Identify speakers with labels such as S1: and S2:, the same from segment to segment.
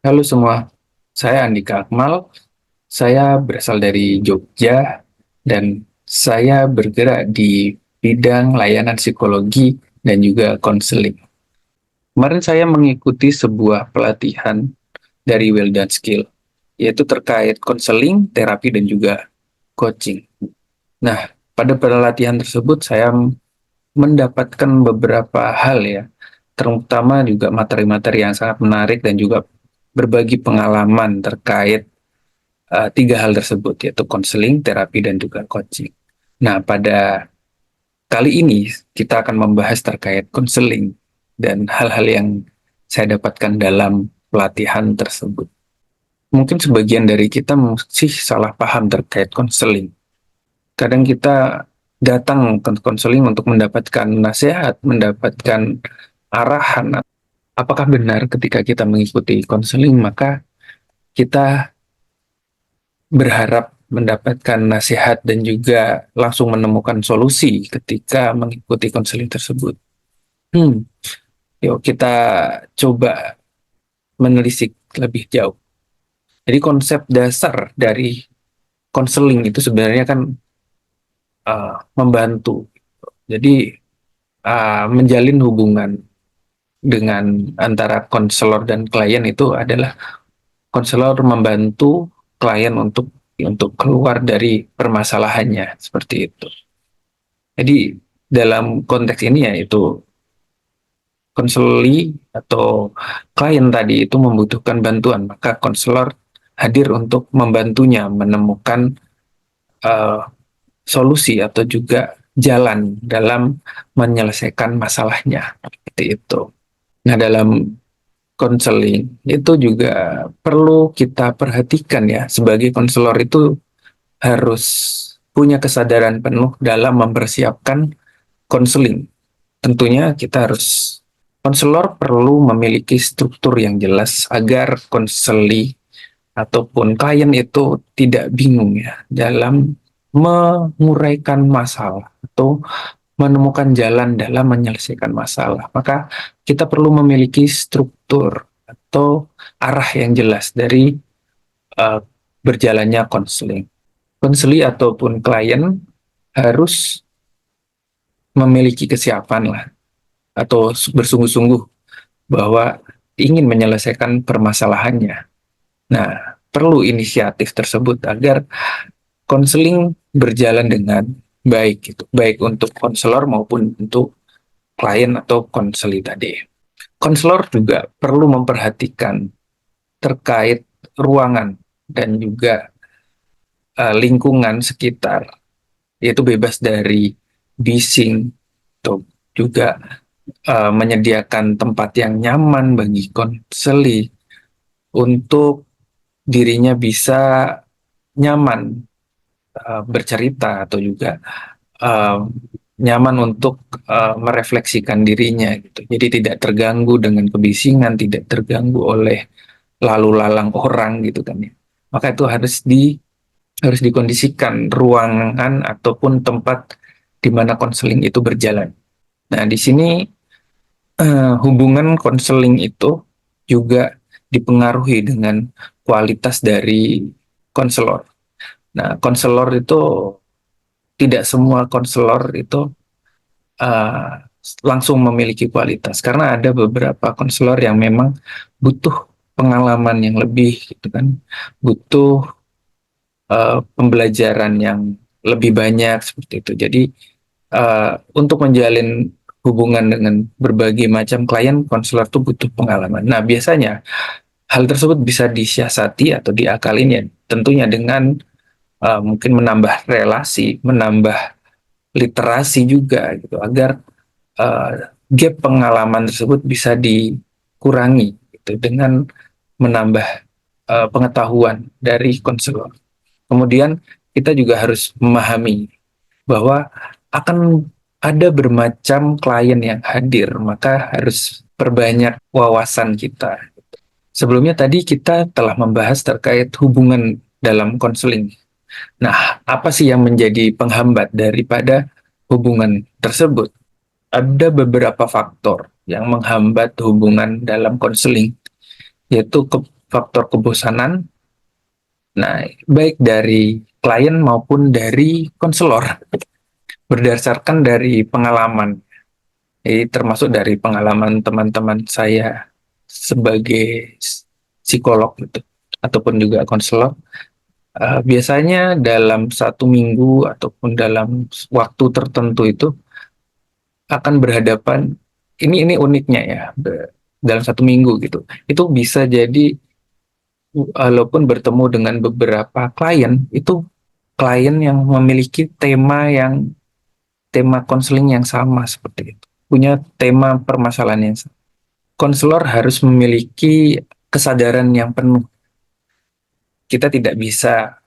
S1: Halo semua, saya Andika Akmal. Saya berasal dari Jogja dan saya bergerak di bidang layanan psikologi dan juga konseling. Kemarin saya mengikuti sebuah pelatihan dari Well Done Skill, yaitu terkait konseling, terapi, dan juga coaching. Nah, pada pelatihan tersebut saya mendapatkan beberapa hal ya, terutama juga materi-materi yang sangat menarik dan juga berbagi pengalaman terkait tiga hal tersebut, yaitu konseling, terapi, dan juga coaching. Nah, pada kali ini kita akan membahas terkait konseling dan hal-hal yang saya dapatkan dalam pelatihan tersebut. Mungkin sebagian dari kita masih salah paham terkait konseling. Kadang kita datang ke konseling untuk mendapatkan nasihat, mendapatkan arahan. Apakah benar ketika kita mengikuti konseling, maka kita berharap mendapatkan nasihat dan juga langsung menemukan solusi ketika mengikuti konseling tersebut. Hmm, Yuk kita coba menelisik lebih jauh. Jadi konsep dasar dari konseling itu sebenarnya kan membantu. Jadi menjalin hubungan dengan antara konselor dan klien itu adalah konselor membantu klien untuk keluar dari permasalahannya seperti itu. Jadi dalam konteks ini ya itu konseli atau klien tadi itu membutuhkan bantuan, maka konselor hadir untuk membantunya menemukan uh, solusi atau juga jalan dalam menyelesaikan masalahnya seperti itu. Nah, dalam konseling itu juga perlu kita perhatikan ya, sebagai konselor itu harus punya kesadaran penuh dalam mempersiapkan konseling. Tentunya kita harus konselor perlu memiliki struktur yang jelas agar konseli ataupun klien itu tidak bingung ya dalam menguraikan masalah atau menemukan jalan dalam menyelesaikan masalah. Maka kita perlu memiliki struktur atau arah yang jelas dari uh, berjalannya konseling. Konseli ataupun klien harus memiliki kesiapan lah atau bersungguh-sungguh bahwa ingin menyelesaikan permasalahannya. Nah, perlu inisiatif tersebut agar konseling berjalan dengan baik gitu, baik untuk konselor maupun untuk klien atau konseli tadi. Konselor juga perlu memperhatikan terkait ruangan dan juga lingkungan sekitar, yaitu bebas dari bising atau juga menyediakan tempat yang nyaman bagi konseli untuk dirinya bisa nyaman bercerita atau juga uh, nyaman untuk merefleksikan dirinya gitu. Jadi tidak terganggu dengan kebisingan, tidak terganggu oleh lalu lalang orang gitu kan ya. Maka itu harus dikondisikan ruangan ataupun tempat di mana konseling itu berjalan. Nah, di sini hubungan konseling itu juga dipengaruhi dengan kualitas dari konselor. Nah, konselor itu tidak semua konselor itu uh, langsung memiliki kualitas karena ada beberapa konselor yang memang butuh pengalaman yang lebih gitu kan, butuh pembelajaran yang lebih banyak seperti itu. Jadi untuk menjalin hubungan dengan berbagai macam klien, konselor itu butuh pengalaman. Nah, biasanya hal tersebut bisa disiasati atau diakalin ya tentunya dengan mungkin menambah relasi, menambah literasi juga gitu agar uh, gap pengalaman tersebut bisa dikurangi gitu dengan menambah pengetahuan dari konselor. Kemudian kita juga harus memahami bahwa akan ada bermacam klien yang hadir, maka harus perbanyak wawasan kita. Sebelumnya tadi kita telah membahas terkait hubungan dalam konseling. Nah, apa sih yang menjadi penghambat daripada hubungan tersebut? Ada beberapa faktor yang menghambat hubungan dalam konseling, yaitu faktor kebosanan, nah baik dari klien maupun dari konselor, berdasarkan dari pengalaman. Jadi termasuk dari pengalaman teman-teman saya sebagai psikolog gitu, ataupun juga konselor. Biasanya dalam 1 minggu ataupun dalam waktu tertentu itu akan berhadapan, ini uniknya ya, dalam 1 minggu gitu. Itu bisa jadi walaupun bertemu dengan beberapa klien, itu klien yang memiliki tema konseling yang sama seperti itu. Punya tema permasalahan yang sama. Konselor harus memiliki kesadaran yang penuh. Kita tidak bisa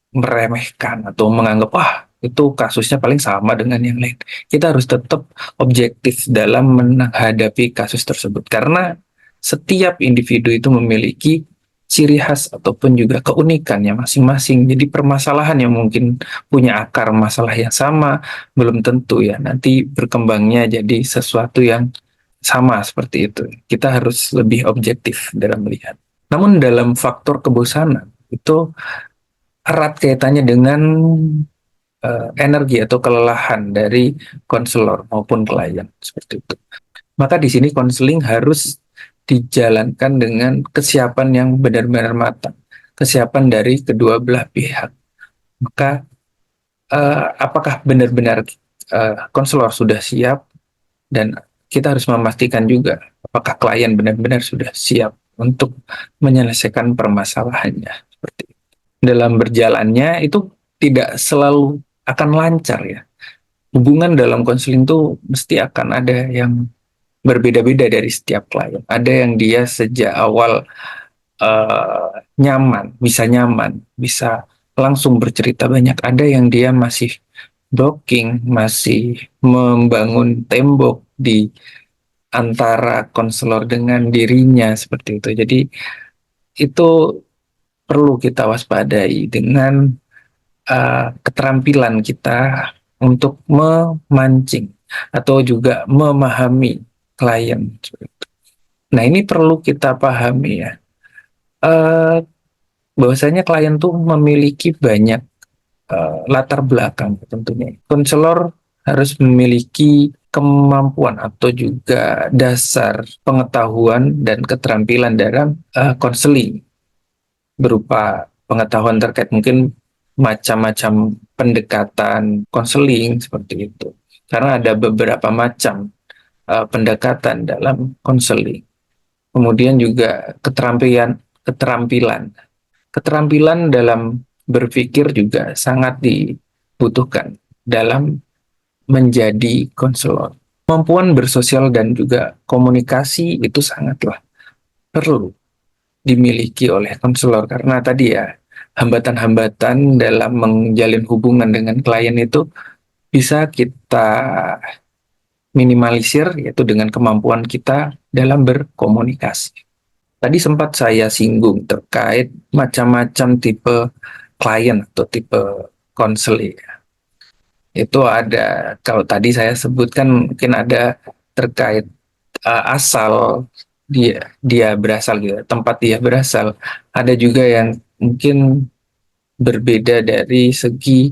S1: meremehkan atau menganggap wah itu kasusnya paling sama dengan yang lain. Kita harus tetap objektif dalam menghadapi kasus tersebut karena setiap individu itu memiliki ciri khas ataupun juga keunikannya masing-masing. Jadi permasalahan yang mungkin punya akar masalah yang sama belum tentu ya nanti berkembangnya jadi sesuatu yang sama seperti itu. Kita harus lebih objektif dalam melihat. Namun dalam faktor kebosanan itu erat kaitannya dengan energi atau kelelahan dari konselor maupun klien seperti itu. Maka di sini konseling harus dijalankan dengan kesiapan yang benar-benar matang, kesiapan dari kedua belah pihak. Maka apakah benar-benar konselor sudah siap dan kita harus memastikan juga apakah klien benar-benar sudah siap untuk menyelesaikan permasalahannya. Seperti itu. Dalam berjalannya itu tidak selalu akan lancar ya. Hubungan dalam konseling tuh mesti akan ada yang berbeda-beda dari setiap klien. Ada yang dia sejak awal nyaman, bisa langsung bercerita banyak. Ada yang dia masih blocking, masih membangun tembok di antara konselor dengan dirinya seperti itu. Jadi itu perlu kita waspadai dengan keterampilan kita untuk memancing atau juga memahami klien. Nah, ini perlu kita pahami ya. Eh, Bahwasanya klien tuh memiliki banyak latar belakang tentunya. Konselor harus memiliki kemampuan atau juga dasar pengetahuan dan keterampilan dalam konseling berupa pengetahuan terkait mungkin macam-macam pendekatan konseling seperti itu. Karena ada beberapa macam pendekatan dalam konseling. Kemudian juga keterampilan. Keterampilan dalam berpikir juga sangat dibutuhkan dalam menjadi konselor. Kemampuan bersosial dan juga komunikasi itu sangatlah perlu dimiliki oleh konselor karena tadi ya hambatan-hambatan dalam menjalin hubungan dengan klien itu bisa kita minimalisir yaitu dengan kemampuan kita dalam berkomunikasi. Tadi sempat saya singgung terkait macam-macam tipe klien atau tipe konseling. Itu ada, kalau tadi saya sebutkan mungkin ada terkait asal dia berasal gitu, tempat dia berasal. Ada juga yang mungkin berbeda dari segi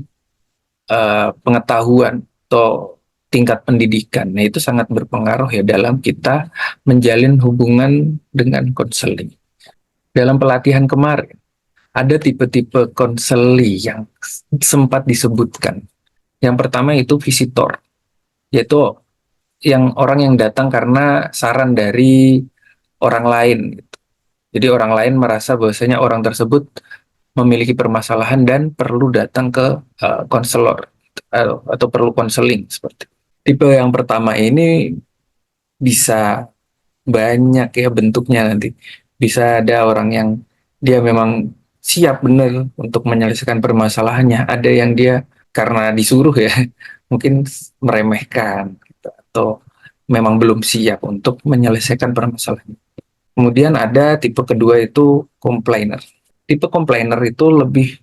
S1: pengetahuan atau tingkat pendidikan. Nah, itu sangat berpengaruh ya dalam kita menjalin hubungan dengan konseling. Dalam pelatihan kemarin, ada tipe-tipe konseli yang sempat disebutkan. Yang pertama itu visitor, yaitu yang orang yang datang karena saran dari orang lain. Gitu. Jadi orang lain merasa bahwasanya orang tersebut memiliki permasalahan dan perlu datang ke konselor atau perlu konseling seperti itu. Tipe yang pertama ini bisa banyak ya bentuknya nanti. Bisa ada orang yang dia memang siap benar untuk menyelesaikan permasalahannya. Ada yang dia karena disuruh ya mungkin meremehkan gitu, atau memang belum siap untuk menyelesaikan permasalahan. Kemudian ada tipe kedua itu complainer. Tipe complainer itu lebih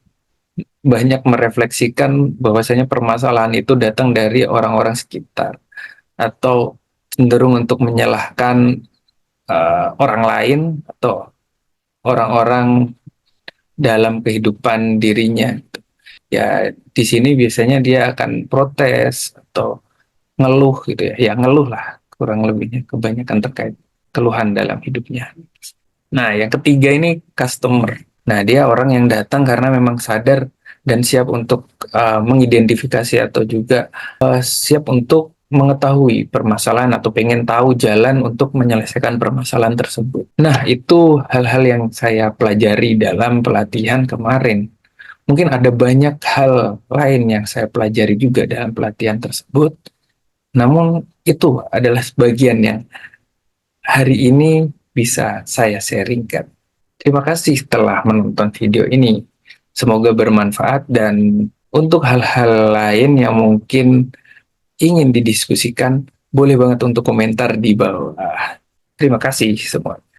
S1: banyak merefleksikan bahwasanya permasalahan itu datang dari orang-orang sekitar atau cenderung untuk menyalahkan orang lain atau orang-orang dalam kehidupan dirinya. Ya, di sini biasanya dia akan protes atau ngeluh gitu ya. Ya, ngeluh lah kurang lebihnya, kebanyakan terkait keluhan dalam hidupnya. Nah, yang ketiga ini customer. Nah, dia orang yang datang karena memang sadar dan siap untuk mengidentifikasi atau juga siap untuk mengetahui permasalahan atau pengen tahu jalan untuk menyelesaikan permasalahan tersebut. Nah, itu hal-hal yang saya pelajari dalam pelatihan kemarin. Mungkin ada banyak hal lain yang saya pelajari juga dalam pelatihan tersebut, namun itu adalah sebagian yang hari ini bisa saya sharingkan. Terima kasih telah menonton video ini. Semoga bermanfaat dan untuk hal-hal lain yang mungkin ingin didiskusikan, boleh banget untuk komentar di bawah. Terima kasih semua.